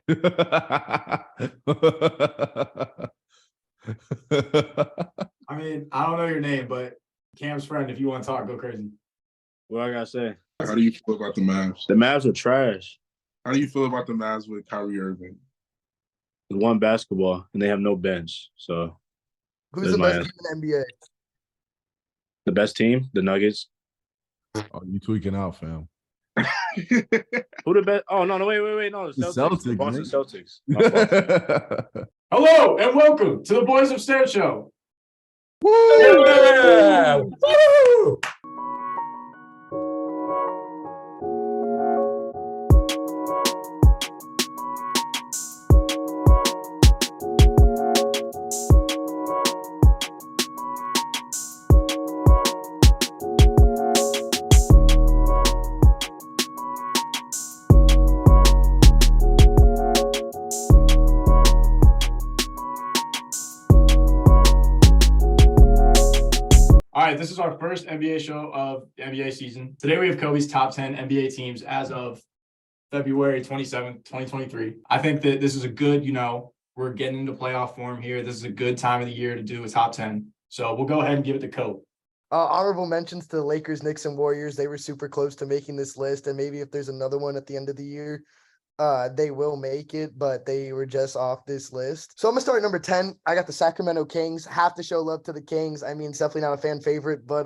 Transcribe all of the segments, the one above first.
I mean, I don't know your name, but Cam's friend, if you want to talk, go crazy. What I gotta say? How do you feel about the Mavs? The Mavs are trash. How do you feel about the Mavs with Kyrie Irving? One basketball, and they have no bench. So Who's the best team in the NBA? The best team? The Nuggets. Oh, you tweaking out, fam. Who the best? Oh, no, wait. No, the Celtics. Boston Celtics. Hello, and welcome to the Boys Upstairs Show. Woo! Yeah! Woo! All right, this is our first NBA show of the NBA season. Today we have Coby's top 10 NBA teams as of February 27th, 2023. I think that this is a good, we're getting into playoff form here. This is a good time of the year to do a top 10. So we'll go ahead and give it to Coby. Honorable mentions to the Lakers, Knicks, and Warriors. They were super close to making this list, and maybe if there's another one at the end of the year, they will make it, but they were just off this list. So I'm gonna start at number 10. I got the Sacramento Kings. Have to show love to the Kings. I mean, it's definitely not a fan favorite, but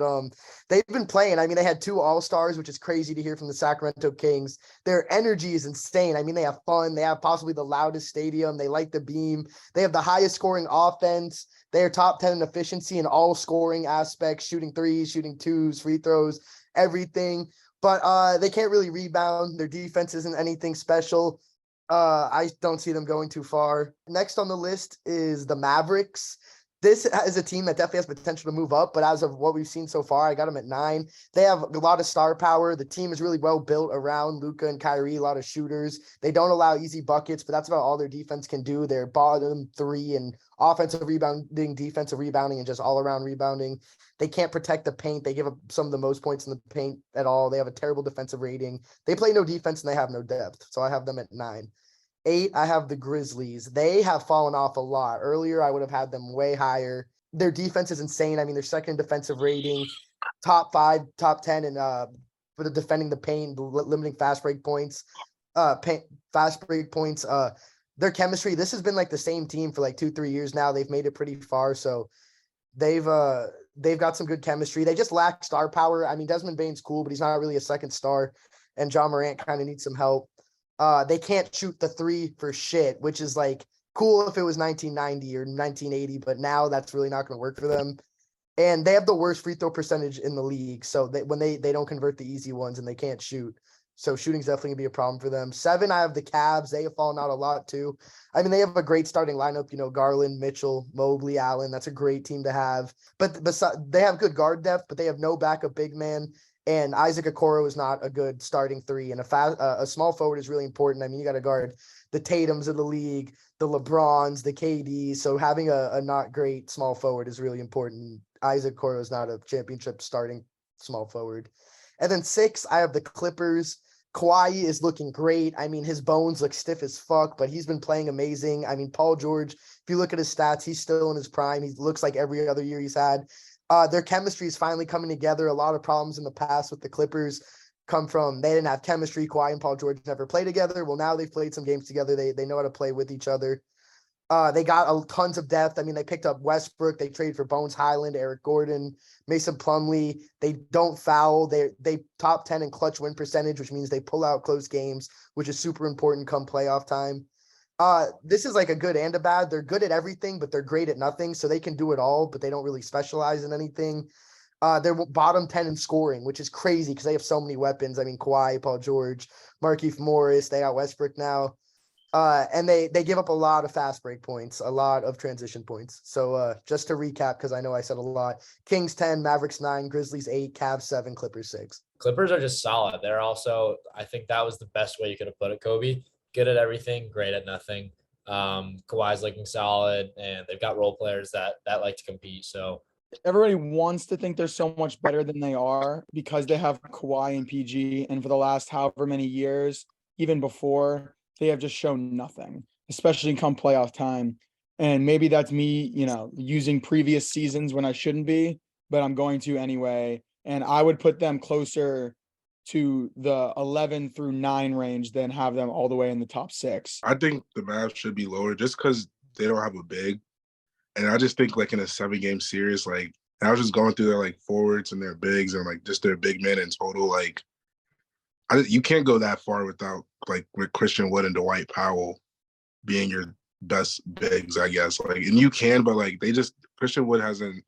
they've been playing. I mean, they had 2 All-Stars, which is crazy to hear from the Sacramento Kings. Their energy is insane. I mean, they have fun. They have possibly the loudest stadium. They light the beam. They have the highest scoring offense. They are top 10 in efficiency in all scoring aspects, shooting threes, shooting twos, free throws, everything. But they can't really rebound. Their defense isn't anything special. I don't see them going too far. Next on the list is the Mavericks. This is a team that definitely has potential to move up, but as of what we've seen so far, I got them at 9. They have a lot of star power. The team is really well built around Luka and Kyrie, a lot of shooters. They don't allow easy buckets, but that's about all their defense can do. They're bottom 3 in offensive rebounding, defensive rebounding, and just all-around rebounding. They can't protect the paint. They give up some of the most points in the paint at all. They have a terrible defensive rating. They play no defense, and they have no depth, so I have them at 9. 8, I have the Grizzlies. They have fallen off a lot. Earlier, I would have had them way higher. Their defense is insane. I mean, they're second in defensive rating, top 5, top 10 in for the defending the paint, limiting fast break points. Their chemistry, this has been like the same team for like 2-3 years now. They've made it pretty far, so they've got some good chemistry. They just lack star power. I mean, Desmond Bane's cool, but he's not really a second star, and John Morant kind of needs some help. They can't shoot the 3 for shit, which is like cool if it was 1990 or 1980, but now that's really not going to work for them. And they have the worst free throw percentage in the league. So when they don't convert the easy ones and they can't shoot. So shooting's definitely gonna be a problem for them. 7, I have the Cavs. They have fallen out a lot too. I mean, they have a great starting lineup, Garland, Mitchell, Mobley, Allen. That's a great team to have. But they have good guard depth, but they have no backup big man. And Isaac Okoro is not a good starting 3. And a small forward is really important. I mean, you got to guard the Tatums of the league, the LeBrons, the KDs. So having a not great small forward is really important. Isaac Okoro is not a championship starting small forward. And then 6, I have the Clippers. Kawhi is looking great. I mean, his bones look stiff as fuck, but he's been playing amazing. I mean, Paul George, if you look at his stats, he's still in his prime. He looks like every other year he's had. Their chemistry is finally coming together. A lot of problems in the past with the Clippers come from they didn't have chemistry. Kawhi and Paul George never played together. Well, now they've played some games together. They know how to play with each other. They got tons of depth. I mean, they picked up Westbrook. They traded for Bones Highland, Eric Gordon, Mason Plumlee. They don't foul. They top 10 in clutch win percentage, which means they pull out close games, which is super important come playoff time. This is like a good and a bad. They're good at everything, but they're great at nothing. So they can do it all, but they don't really specialize in anything. They're bottom 10 in scoring, which is crazy because they have so many weapons. I mean, Kawhi, Paul George, Markieff Morris, they got Westbrook now. And they give up a lot of fast break points, a lot of transition points. So just to recap, because I know I said a lot, Kings 10, Mavericks 9, Grizzlies 8, Cavs 7, Clippers 6. Clippers are just solid. They're also, I think that was the best way you could have put it, Coby. Good at everything, great at nothing. Kawhi's looking solid, and they've got role players that like to compete. So everybody wants to think they're so much better than they are because they have Kawhi and PG. And for the last however many years, even before, they have just shown nothing, especially come playoff time. And maybe that's me, using previous seasons when I shouldn't be, but I'm going to anyway. And I would put them closer to the 11 through 9 range than have them all the way in the top 6. I think the Mavs should be lower just because they don't have a big. And I just think like in a 7-game series, like I was just going through their like forwards and their bigs and like just their big men in total. Like you can't go that far without like with Christian Wood and Dwight Powell being your best bigs, I guess. Like, and you can, but like Christian Wood hasn't.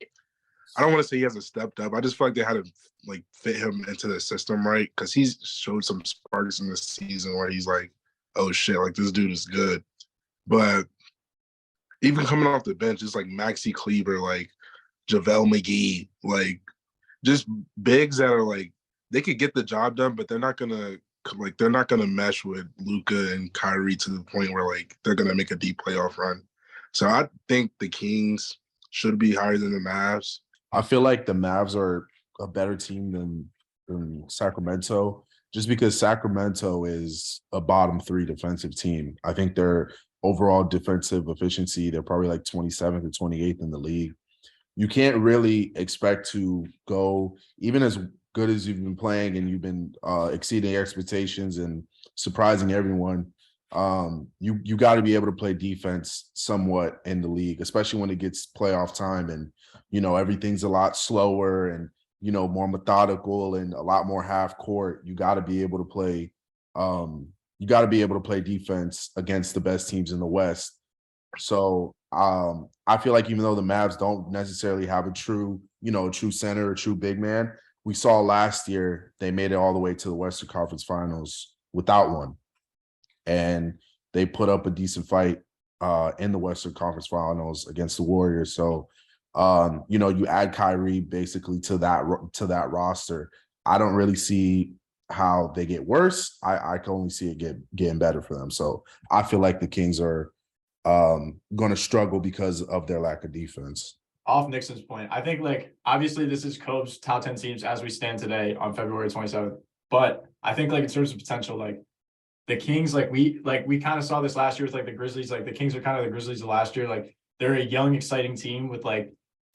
I don't want to say he hasn't stepped up. I just feel like they had to like fit him into the system right because he's showed some sparks in this season where he's like, oh shit, like this dude is good. But even coming off the bench, it's like Maxi Kleber, like JaVale McGee, like just bigs that are like they could get the job done, but they're not gonna mesh with Luka and Kyrie to the point where like they're gonna make a deep playoff run. So I think the Kings should be higher than the Mavs. I feel like the Mavs are a better team than Sacramento, just because Sacramento is a bottom 3 defensive team. I think their overall defensive efficiency, they're probably like 27th or 28th in the league. You can't really expect to go, even as good as you've been playing and you've been exceeding expectations and surprising everyone. You got to be able to play defense somewhat in the league, especially when it gets playoff time and everything's a lot slower and more methodical and a lot more half court. You got to be able to play. You got to be able to play defense against the best teams in the West. So I feel like even though the Mavs don't necessarily have a true center, a true big man, we saw last year they made it all the way to the Western Conference Finals without one. And they put up a decent fight in the Western Conference Finals against the Warriors. So, you add Kyrie basically to that roster. I don't really see how they get worse. I can only see it getting better for them. So I feel like the Kings are going to struggle because of their lack of defense. Off Nickson's point, I think like obviously this is Cobb's top 10 teams as we stand today on February 27th. But I think like in terms of potential, like the Kings, like we kind of saw this last year with like the Grizzlies. Like the Kings are kind of the Grizzlies of last year. Like they're a young, exciting team with like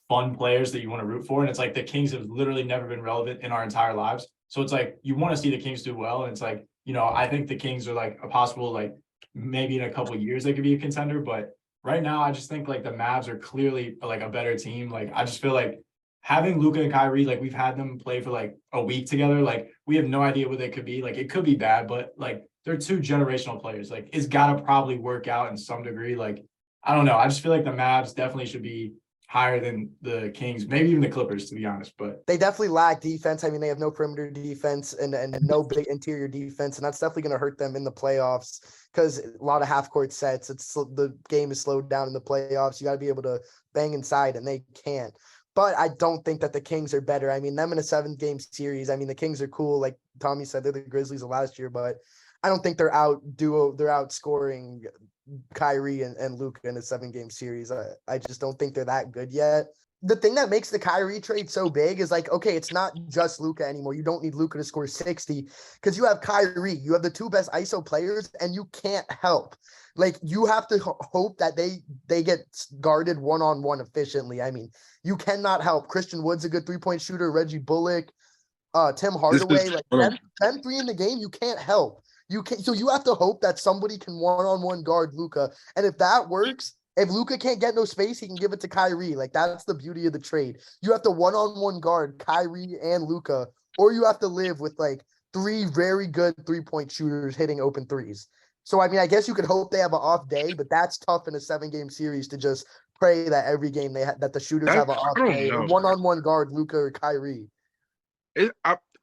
fun players that you want to root for. And it's like the Kings have literally never been relevant in our entire lives. So it's like you want to see the Kings do well. And it's like, I think the Kings are like a possible, like maybe in a couple of years they could be a contender. But right now, I just think like the Mavs are clearly like a better team. Like I just feel like having Luka and Kyrie, like we've had them play for like a week together. Like we have no idea what they could be. Like it could be bad, but like they're 2 generational players. Like it's got to probably work out in some degree. Like, I don't know. I just feel like the Mavs definitely should be higher than the Kings, maybe even the Clippers, to be honest. But they definitely lack defense. I mean, they have no perimeter defense and no big interior defense, and that's definitely going to hurt them in the playoffs because a lot of half-court sets. The game is slowed down in the playoffs. You got to be able to bang inside, and they can't. But I don't think that the Kings are better. I mean, them in a 7-game series. I mean, the Kings are cool. Like Tommy said, they're the Grizzlies of last year, but I don't think they're outscoring Kyrie and Luka in a 7-game series. I just don't think they're that good yet. The thing that makes the Kyrie trade so big is like, okay, it's not just Luka anymore. You don't need Luka to score 60 because you have Kyrie. You have the 2 best ISO players, and you can't help. Like you have to hope that they get guarded one-on-one efficiently. I mean, you cannot help. Christian Wood's a good 3-point shooter. Reggie Bullock, Tim Hardaway, like them 3 in the game, you can't help. So you have to hope that somebody can one-on-one guard Luka. And if that works, if Luka can't get no space, he can give it to Kyrie. Like that's the beauty of the trade. You have to one-on-one guard Kyrie and Luka, or you have to live with like 3 very good 3-point shooters hitting open threes. So I mean, I guess you could hope they have an off day, but that's tough in a 7-game series to just pray that every game that the shooters have an off day. One-on-one guard Luka or Kyrie.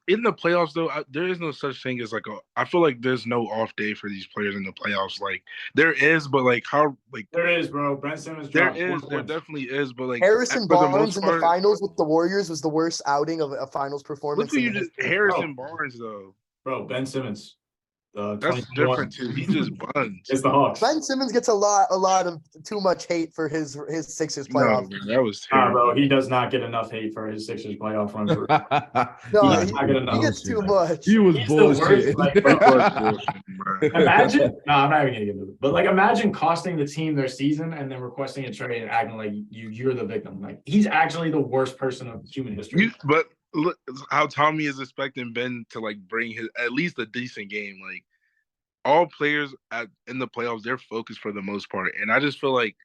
In the playoffs, though, there is no such thing as like I feel like there's no off day for these players in the playoffs. Like there is, but like how like there is, bro. Brent Simmons. There definitely is, but like Harrison Barnes in the finals with the Warriors was the worst outing of a finals performance. Look who Harrison Barnes though, bro. Ben Simmons. That's 2021. different too. He just buns. It's the Hawks. Ben Simmons gets a lot of too much hate for his Sixers No, playoff. man, that was Nah, terrible. bro, he does not get enough hate for his Sixers playoff run. For No, He- he, I gotta know. he gets too much. He was He's the worst, bullshit. like, It bro. was bullshit, bro. Imagine, no, I'm not even gonna get into it. But like, imagine costing the team their season and then requesting a trade and acting like you're the victim. Like, he's actually the worst person of human history. But look how Tommy is expecting Ben to like bring his at least a decent game. Like all players in the playoffs, they're focused for the most part, and I just feel like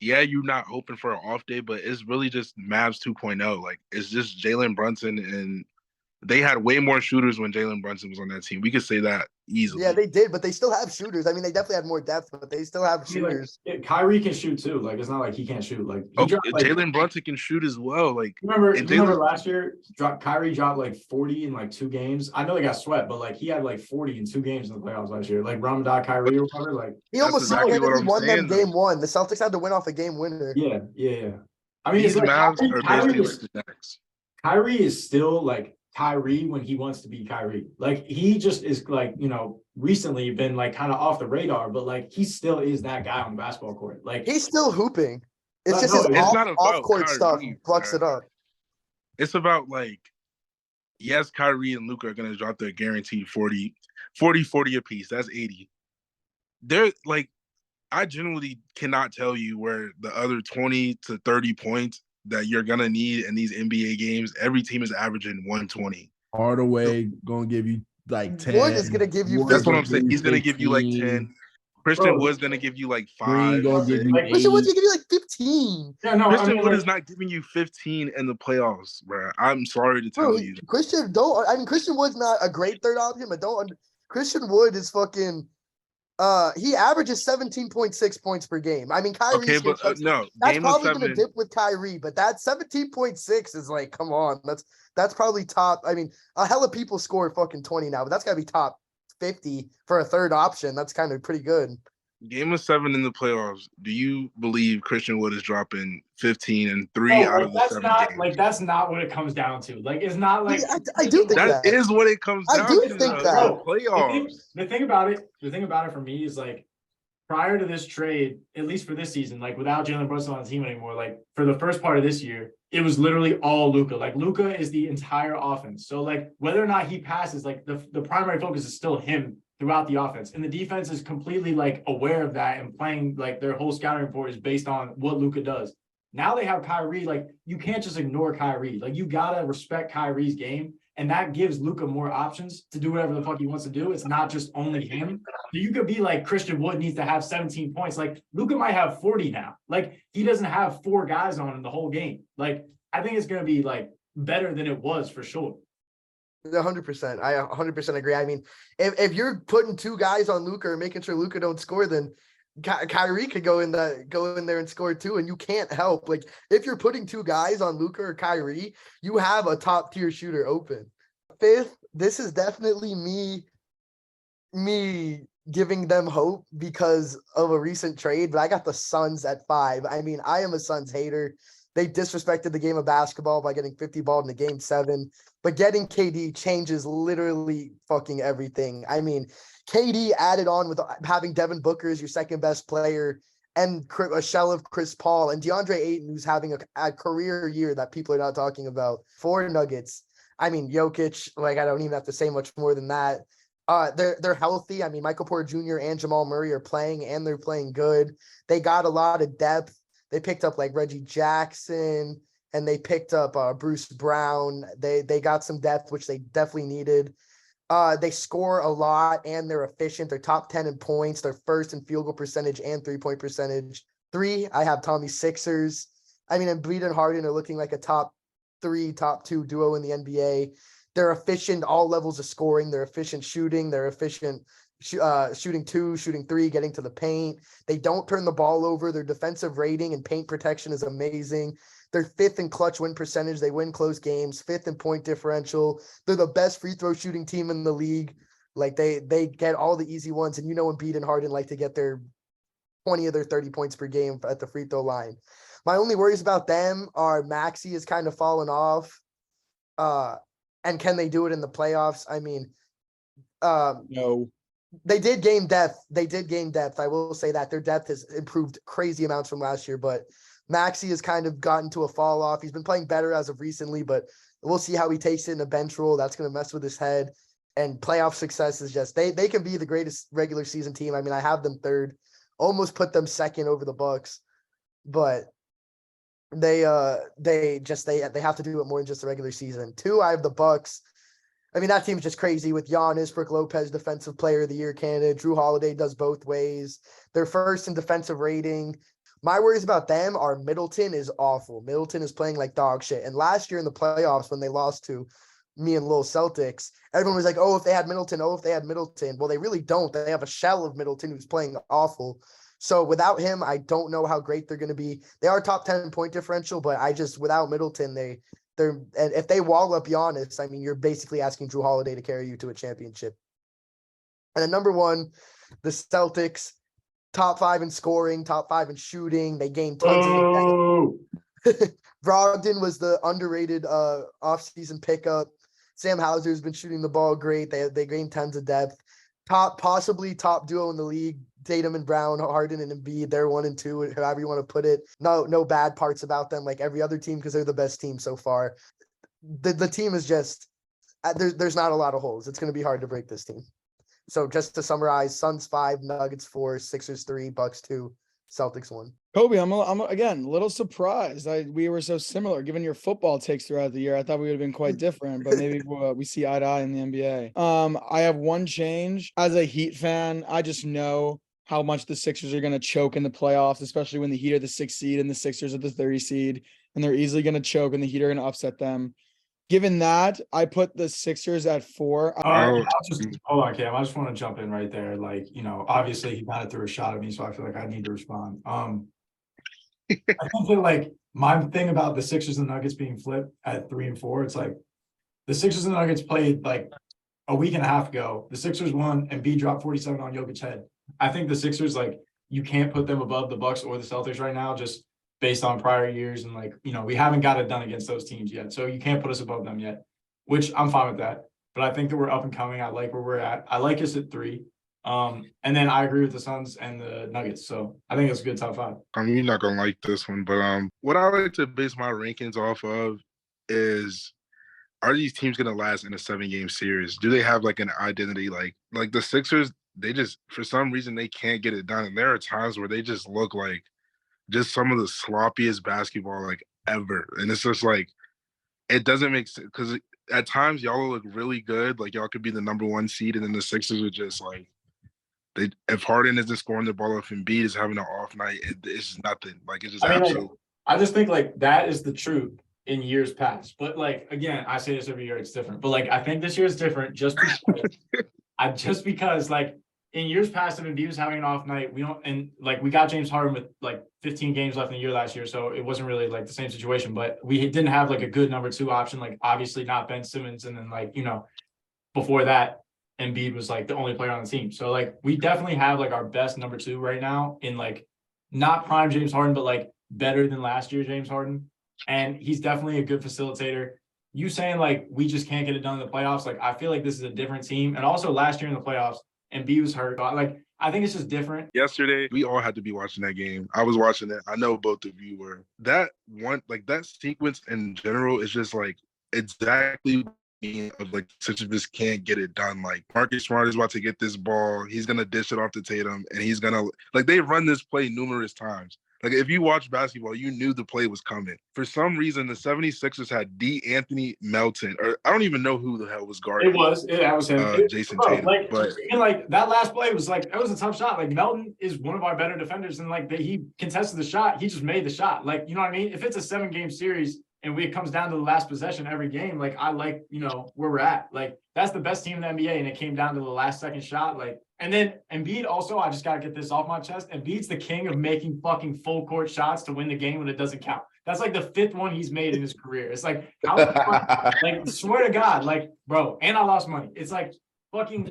yeah, you're not hoping for an off day, but it's really just Mavs 2.0. Like it's just Jalen Brunson, and they had way more shooters when Jalen Brunson was on that team. We could say that easily. Yeah, they did, but they still have shooters. I mean, they definitely had more depth, but they still have I mean, like, shooters. Kyrie can shoot too. Like, it's not like he can't shoot. Like, he dropped, like, Jalen Brunson can shoot as well. Like remember Jalen- last year, Kyrie dropped like 40 in like 2 games. I know they got swept, but like he had like 40 in 2 games in the playoffs last year. Like Ramadan Kyrie or whatever. Like, He That's almost exactly what single-handedly I'm won them saying, though. game one. The Celtics had to win off a game winner. yeah. I mean, these it's like Mavs are Kyrie basically is- like the Knicks. Kyrie is still like Kyrie when he wants to be Kyrie. Like, he just is like, recently been like kind of off the radar, but like he still is that guy on the basketball court. Like, He's still hooping. It's No, just no, his it's not about off-court stuff Kyrie, fucks it bro. up. It's about like, yes, Kyrie and Luka are gonna drop their guaranteed 40 apiece. That's 80. They're like, I genuinely cannot tell you where the other 20 to 30 points that you're gonna need in these NBA games. Every team is averaging 120. Hardaway gonna give you like 10. Wood is gonna give you Wood That's what gonna I'm saying. He's gonna give you like 15. 10. Christian Bro, Wood's gonna give you like Green 5. gonna give 6. you Like, Christian Wood's 8. gonna give you like 15. yeah, no, I Christian mean, Wood like, is not giving you 15 in the playoffs, bro. I'm sorry to Bro, tell you. Christian Wood's not a great third option, but Christian Wood is fucking he averages 17.6 points per game. I mean, Kyrie's Okay, but no, that's game of probably gonna 7. dip with Kyrie, but that 17.6 is like, come on, that's probably top. I mean, a hell of people score fucking 20 now, but that's gotta be top 50 for a third option. That's kind of pretty good. Game of 7 in the playoffs. Do you believe Christian Wood is dropping 15 and 3 no, out like, of the that's 7 not games? like that's not what it comes down to. Like, it's not like I do think That that. is what it comes I down do to. think though. that. The playoffs. the thing about it for me is like, prior to this trade, at least for this season, like without Jalen Brunson on the team anymore, like for the first part of this year, it was literally all Luka. Like, Luka is the entire offense. So like whether or not he passes, like the primary focus is still him throughout the offense. And the defense is completely like aware of that and playing like their whole scouting report is based on what Luka does. Now they have Kyrie, like you can't just ignore Kyrie. Like you gotta respect Kyrie's game. And that gives Luka more options to do whatever the fuck he wants to do. It's not just only him. So you could be like Christian Wood needs to have 17 points. Like Luka might have 40 now. Like he doesn't have 4 guys on him the whole game. Like I think it's gonna be like better than it was for sure. 100%. I 100% agree. I mean, if you're putting 2 guys on Luka or making sure Luka don't score, then Kyrie could go in there and score too, and you can't help. Like if you're putting 2 guys on Luka or Kyrie, you have a top tier shooter open. 5th, this is definitely me giving them hope because of a recent trade, but I got the Suns at 5. I mean, I am a Suns hater. They disrespected the game of basketball by getting 50 ball in the game 7, but getting KD changes literally fucking everything. I mean, KD added on with having Devin Booker as your second best player and a shell of Chris Paul and DeAndre Ayton, who's having a career year that people are not talking about. 4 Nuggets. I mean, Jokic, like I don't even have to say much more than that. They're healthy. I mean, Michael Porter Jr. and Jamal Murray are playing and they're playing good. They got a lot of depth. They picked up like Reggie Jackson and they picked up Bruce Brown. They got some depth, which they definitely needed. They score a lot and they're efficient. They're top 10 in points. They're first in field goal percentage and 3-point percentage. 3, I have Tommy Sixers. I mean, Embiid and Harden are looking like a top 3, top 2 duo in the NBA. They're efficient all levels of scoring. They're efficient shooting. They're efficient shooting 2, shooting 3, getting to the paint. They don't turn the ball over. Their defensive rating and paint protection is amazing. They're 5th in clutch win percentage. They win close games, 5th in point differential. They're the best free throw shooting team in the league. Like they get all the easy ones. And Embiid and Harden like to get their 20 of their 30 points per game at the free throw line. My only worries about them are Maxey is kind of fallen off. And can they do it in the playoffs? I mean, No. They did gain depth. They did gain depth. I will say that their depth has improved crazy amounts from last year, but Maxey has kind of gotten to a fall off. He's been playing better as of recently, but we'll see how he takes it in a bench role. That's going to mess with his head. And playoff success is just they can be the greatest regular season team. I mean, I have them third, almost put them second over the Bucks, but they have to do it more than just the regular season. 2, I have the Bucks. I mean, that team's just crazy with Giannis, Brook Lopez, Defensive Player of the Year candidate. Drew Holiday does both ways. They're first in defensive rating. My worries about them are Middleton is awful. Middleton is playing like dog shit. And last year in the playoffs, when they lost to me and Lowell Celtics, everyone was like, oh, if they had Middleton, Well, they really don't. They have a shell of Middleton who's playing awful. So without him, I don't know how great they're going to be. They are top 10 point differential, but without Middleton, and if they wall up Giannis, I mean, you're basically asking Drew Holiday to carry you to a championship. And then number 1, the Celtics, top 5 in scoring, top 5 in shooting. They gained tons of Brogdon was the underrated offseason pickup. Sam Hauser's been shooting the ball great. They gained tons of depth. Possibly top duo in the league. Tatum and Brown, Harden and Embiid, they're 1 and 2, however you want to put it. No bad parts about them, like every other team, because they're the best team so far. The team is just there's not a lot of holes. It's going to be hard to break this team. So just to summarize: Suns 5, Nuggets 4, Sixers 3, Bucks 2, Celtics 1. Coby, I'm again a little surprised. We were so similar, given your football takes throughout the year. I thought we would have been quite different, but maybe we see eye to eye in the NBA. I have one change. As a Heat fan, I just know how much the Sixers are going to choke in the playoffs, especially when the Heat are the 6th seed and the Sixers are the 30 seed, and they're easily going to choke and the Heat are going to upset them. Given that, I put the Sixers at 4. Hold on, Cam. I just want to jump in right there. Like, obviously he kind of threw a shot at me, so I feel like I need to respond. I don't feel like my thing about the Sixers and Nuggets being flipped at 3 and 4, it's like the Sixers and Nuggets played like a week and a half ago. The Sixers won and B dropped 47 on Jokic's head. I think the Sixers, like, you can't put them above the Bucks or the Celtics right now, just based on prior years. And, like, we haven't got it done against those teams yet. So you can't put us above them yet, which I'm fine with that. But I think that we're up and coming. I like where we're at. I like us at 3. And then I agree with the Suns and the Nuggets. So I think it's a good top 5. I mean, you're not going to like this one, but what I like to base my rankings off of is, are these teams going to last in a 7-game series? Do they have like an identity? Like the Sixers, they just, for some reason, they can't get it done. And there are times where they just look like just some of the sloppiest basketball like ever. And it's just like, it doesn't make sense, because at times y'all look really good. Like y'all could be the number 1 seed, and then the Sixers are just like, if Harden isn't scoring the ball, if Embiid is having an off night, it's nothing. Like, it's just absolute. I just think like that is the truth in years past. But like, again, I say this every year, it's different. But like, I think this year is different just because like in years past, if Embiid was having an off night, we got James Harden with like 15 games left in the year last year. So it wasn't really like the same situation, but we didn't have like a good number 2 option, like obviously not Ben Simmons. And then like, before that, Embiid was like the only player on the team. So like, we definitely have like our best number 2 right now in like, not prime James Harden, but like better than last year James Harden. And he's definitely a good facilitator. You saying like, we just can't get it done in the playoffs. Like, I feel like this is a different team. And also last year in the playoffs, Embiid was hurt. Like, I think it's just different. Yesterday, we all had to be watching that game. I was watching it. I know both of you were. That one, like that sequence in general is just like exactly of like Sixers just can't get it done. Like Marcus Smart is about to get this ball. He's going to dish it off to Tatum, and he's going to, like, they run this play numerous times. Like, if you watch basketball, you knew the play was coming. For some reason, the 76ers had Anthony Melton, or I don't even know who the hell was guarding. That was him. Jason Tatum. Like, but even like that last play was like, it was a tough shot. Like, Melton is one of our better defenders, and like he contested the shot. He just made the shot. Like, you know what I mean? If it's a 7-game series and it comes down to the last possession every game, like, I like, where we're at. Like, that's the best team in the NBA, and it came down to the last second shot. Like, and then Embiid also, I just got to get this off my chest. Embiid's the king of making fucking full court shots to win the game when it doesn't count. That's like the 5th one he's made in his career. It's like, how like, swear to God, like, bro, and I lost money. It's like fucking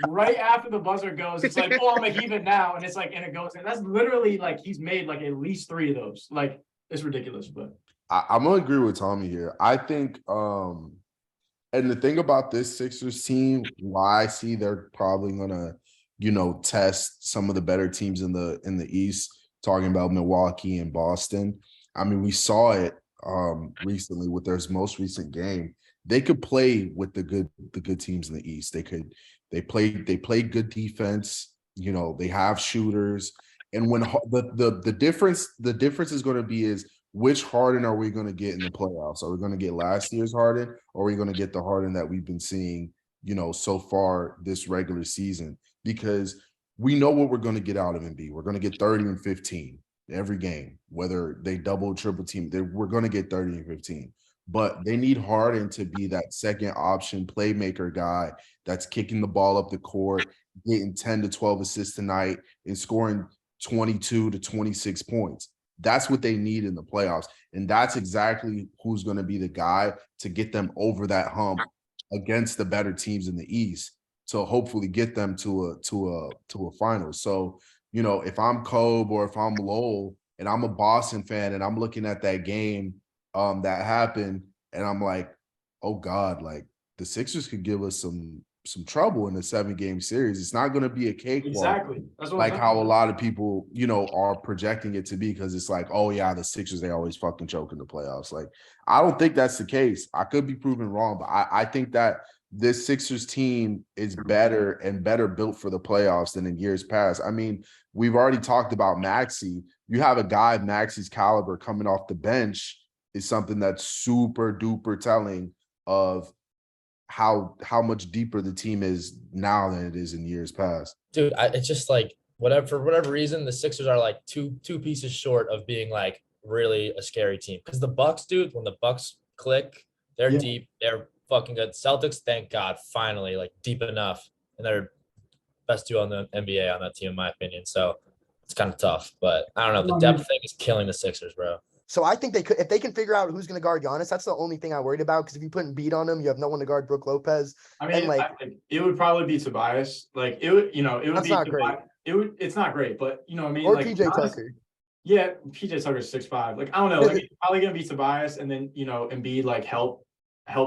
right after the buzzer goes, it's like, oh, I'm gonna heave it now. And it's like, and it goes, and that's literally like, he's made like at least 3 of those. Like, it's ridiculous, but I'm gonna agree with Tommy here. I think And the thing about this Sixers team, why I see they're probably gonna, test some of the better teams in the East, talking about Milwaukee and Boston. I mean, we saw it recently with their most recent game. They could play with the good teams in the East. They played good defense. They have shooters. And when the difference is going to be is which Harden are we going to get in the playoffs? Are we going to get last year's Harden, or are we going to get the Harden that we've been seeing, so far this regular season? Because we know what we're going to get out of Embiid. We're going to get 30 and 15 every game, whether they double, triple team. We're going to get 30 and 15. But they need Harden to be that second option playmaker guy that's kicking the ball up the court, getting 10 to 12 assists tonight, and scoring 22 to 26 points. That's what they need in the playoffs. And that's exactly who's going to be the guy to get them over that hump against the better teams in the East to hopefully get them to a final. So, if I'm Coby or if I'm Lowell and I'm a Boston fan and I'm looking at that game that happened and I'm like, oh God, like the Sixers could give us some trouble in a 7-game series. It's not going to be a cakewalk. Exactly. That's what like I'm how a saying. lot of people, are projecting it to be, because it's like, oh yeah, the Sixers, they always fucking choke in the playoffs. Like, I don't think that's the case. I could be proven wrong, but I think that this Sixers team is better and better built for the playoffs than in years past. I mean, we've already talked about Maxey. You have a guy of Maxey's caliber coming off the bench is something that's super duper telling of how much deeper the team is now than it is in years past. Dude, it's just like for whatever reason, the Sixers are like two pieces short of being like really a scary team. Because the Bucks, dude, when the Bucks click, they're deep, they're fucking good. Celtics, thank God, finally like deep enough, and they're best duo on the NBA on that team, in my opinion. So it's kind of tough, but I don't know. The depth thing is killing the Sixers, bro. So I think they could, if they can figure out who's going to guard Giannis, that's the only thing I'm worried about. Because if you put Embiid on him, you have no one to guard Brook Lopez. I mean, And like, I think it would probably be Tobias. Like it would, it would That's be not great. It's not great, but what I mean, or like PJ Giannis- Tucker. Yeah, PJ Tucker's 6'5". Like I don't know, like it's probably gonna be Tobias, and then Embiid like help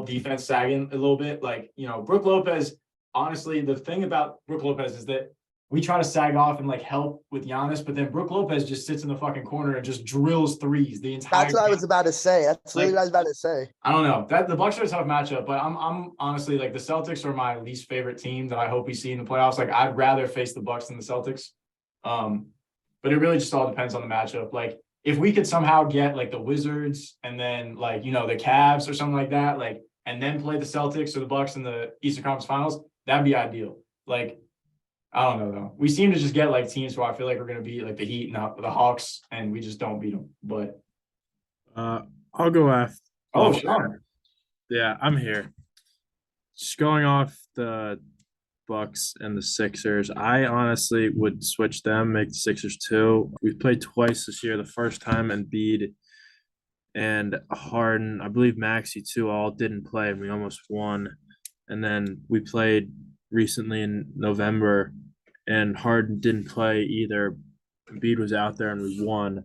defense sagging a little bit. Like Brook Lopez. Honestly, the thing about Brook Lopez is that we try to sag off and like help with Giannis, but then Brook Lopez just sits in the fucking corner and just drills threes the entire. That's what I was about to say. That's literally Like- what I was about to say. I don't know. That the Bucks are a tough matchup, but I'm honestly like the Celtics are my least favorite team that I hope we see in the playoffs. Like I'd rather face the Bucks than the Celtics. But it really just all depends on the matchup. Like if we could somehow get like the Wizards and then like the Cavs or something like that, like and then play the Celtics or the Bucks in the Eastern Conference Finals, that'd be ideal. Like I don't know though. We seem to just get like teams who I feel like are going to be like the Heat and the Hawks, and we just don't beat them. But I'll go after. oh, sure. Yeah, I'm here. Just going off the Bucks and the Sixers, I honestly would switch them, make the Sixers 2. We've played twice this year. The first time Embiid and Harden, I believe Maxey too, all didn't play, and we almost won. And then we played recently in November, and Harden didn't play either. Embiid was out there, and we won.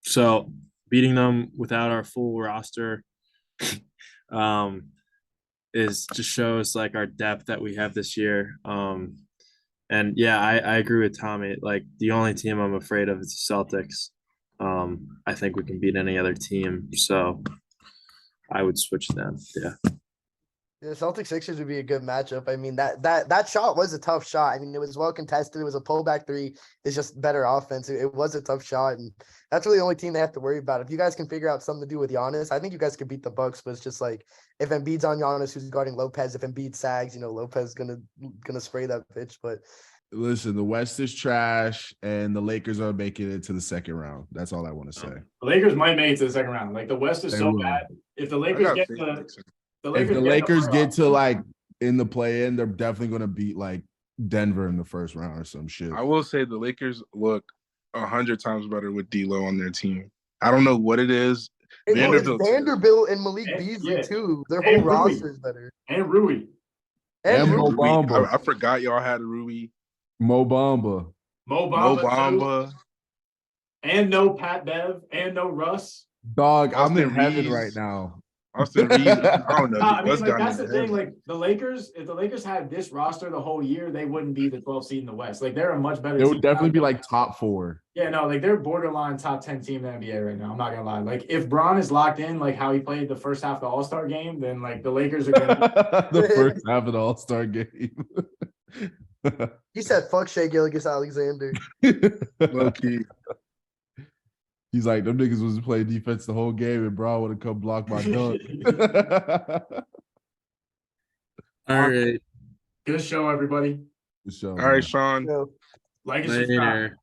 So beating them without our full roster is just shows like our depth that we have this year. And yeah, I agree with Tommy. Like the only team I'm afraid of is the Celtics. I think we can beat any other team, so I would switch them. Yeah. The Celtics Sixers would be a good matchup. I mean, that shot was a tough shot. I mean, it was well contested. It was a pullback three. It's just better offense. It was a tough shot, and that's really the only team they have to worry about. If you guys can figure out something to do with Giannis, I think you guys could beat the Bucks. But it's just like if Embiid's on Giannis, who's guarding Lopez. If Embiid sags, Lopez is gonna spray that pitch. But Listen, the West is trash, and the Lakers are making it to the second round. That's all I want to say. The Lakers might make it to the second round. Like the West is They so will. bad. If the I Lakers got get faith to in Nickson. If the Lakers get to playoffs, like in the play-in, they're definitely going to beat like Denver in the first round or some shit. I will say the Lakers look 100 times better with D'Lo on their team. I don't know what it is. it's Vanderbilt, Vanderbilt and Malik And- Beasley yeah. too. Their And whole Rui. roster is better. and Rui. And Rui. Mo Bamba. I forgot y'all had Rui. Mo Bamba. Mo Mo Bamba, too. Bamba. And no Pat Bev and no Russ. Dog, I'm in Austin heaven Reeves. right now. Austin Reeves, I don't know. No, I He mean, was like down that's the in thing. him. Like the Lakers, if the Lakers had this roster the whole year, they wouldn't be the 12th seed in the West. Like they're a much better It team. would definitely be like top 4. Yeah, no, like they're borderline top 10 team in the NBA right now. I'm not gonna lie. Like if Braun is locked in, like how he played the first half of the All-Star game, then like the Lakers are gonna The first half of the All-Star game. He said, "Fuck Shea Gilgeous-Alexander." Low key. He's like, them niggas was playing defense the whole game, and Brown would have come block my dunk. All right. good show, everybody. Good show, All man. right, Sean. So, Like and subscribe. Later.